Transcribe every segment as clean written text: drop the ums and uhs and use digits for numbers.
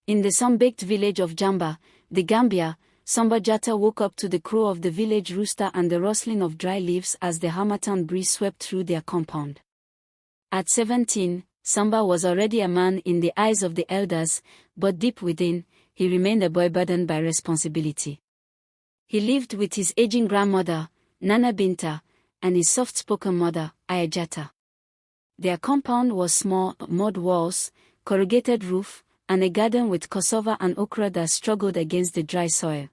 In the sun-baked village of Jamba, the Gambia, Samba Jatta woke up to the crow of the village rooster and the rustling of dry leaves as the harmattan breeze swept through their compound. At 17, Samba was already a man in the eyes of the elders, but deep within, he remained a boy burdened by responsibility. He lived with his aging grandmother, Nana Binta, and his soft-spoken mother, Aïcha. Their compound was small, mud walls, corrugated roof, and a garden with cassava and okra that struggled against the dry soil.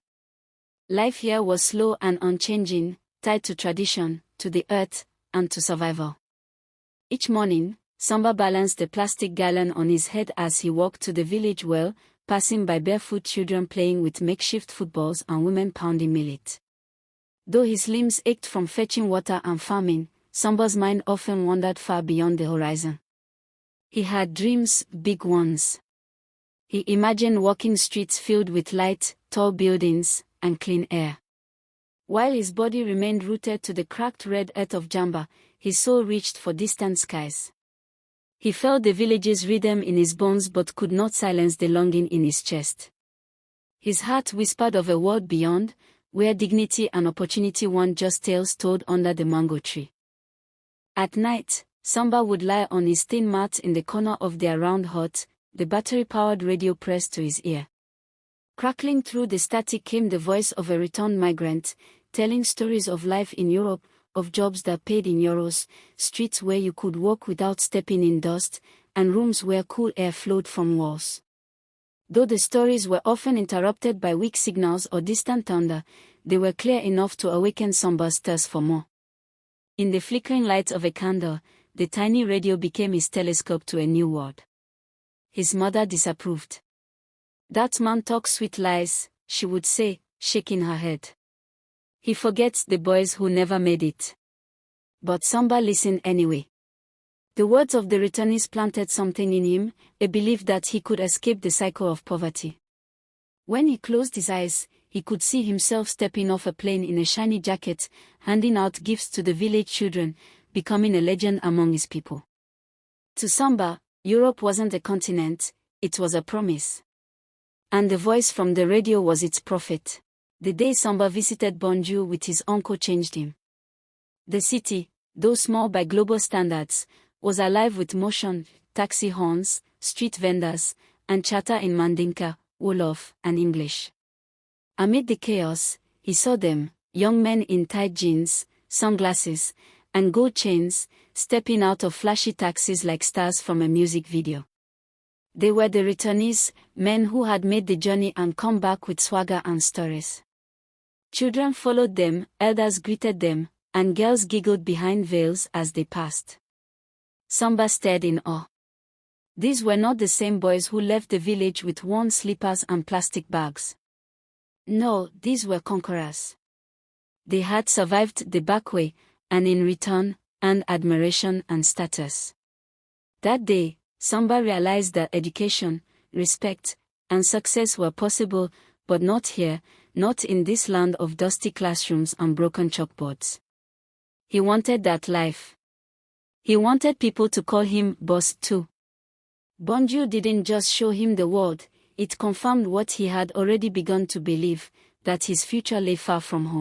Life here was slow and unchanging, tied to tradition, to the earth, and to survival. Each morning, Samba balanced the plastic gallon on his head as he walked to the village well, passing by barefoot children playing with makeshift footballs and women pounding millet. Though his limbs ached from fetching water and farming, Samba's mind often wandered far beyond the horizon. He had dreams, big ones. He imagined walking streets filled with light, tall buildings, and clean air. While his body remained rooted to the cracked red earth of Jamba, his soul reached for distant skies. He felt the village's rhythm in his bones but could not silence the longing in his chest. His heart whispered of a world beyond, where dignity and opportunity weren't just tales told under the mango tree. At night, Samba would lie on his thin mat in the corner of their round hut, the battery-powered radio pressed to his ear. Crackling through the static came the voice of a returned migrant, telling stories of life in Europe, of jobs that paid in euros, streets where you could walk without stepping in dust, and rooms where cool air flowed from walls. Though the stories were often interrupted by weak signals or distant thunder, they were clear enough to awaken Samba's thirst for more. In the flickering light of a candle, the tiny radio became his telescope to a new world. His mother disapproved. "That man talks sweet lies," she would say, shaking her head. "He forgets the boys who never made it." But Samba listened anyway. The words of the returnees planted something in him, a belief that he could escape the cycle of poverty. When he closed his eyes, he could see himself stepping off a plane in a shiny jacket, handing out gifts to the village children, becoming a legend among his people. To Samba, Europe wasn't a continent, it was a promise. And the voice from the radio was its prophet. The day Samba visited Bonjour with his uncle changed him. The city, though small by global standards, was alive with motion, taxi horns, street vendors, and chatter in Mandinka, Wolof, and English. Amid the chaos, he saw them, young men in tight jeans, sunglasses, and gold chains, stepping out of flashy taxis like stars from a music video. They were the returnees, men who had made the journey and come back with swagger and stories. Children followed them, elders greeted them, and girls giggled behind veils as they passed. Samba stared in awe. These were not the same boys who left the village with worn slippers and plastic bags. No, these were conquerors. They had survived the backway, and in return, earned admiration and status. That day, Samba realized that education, respect, and success were possible, but not here, not in this land of dusty classrooms and broken chalkboards. He wanted that life. He wanted people to call him boss too. Bonjour didn't just show him the world, it confirmed what he had already begun to believe, that his future lay far from home.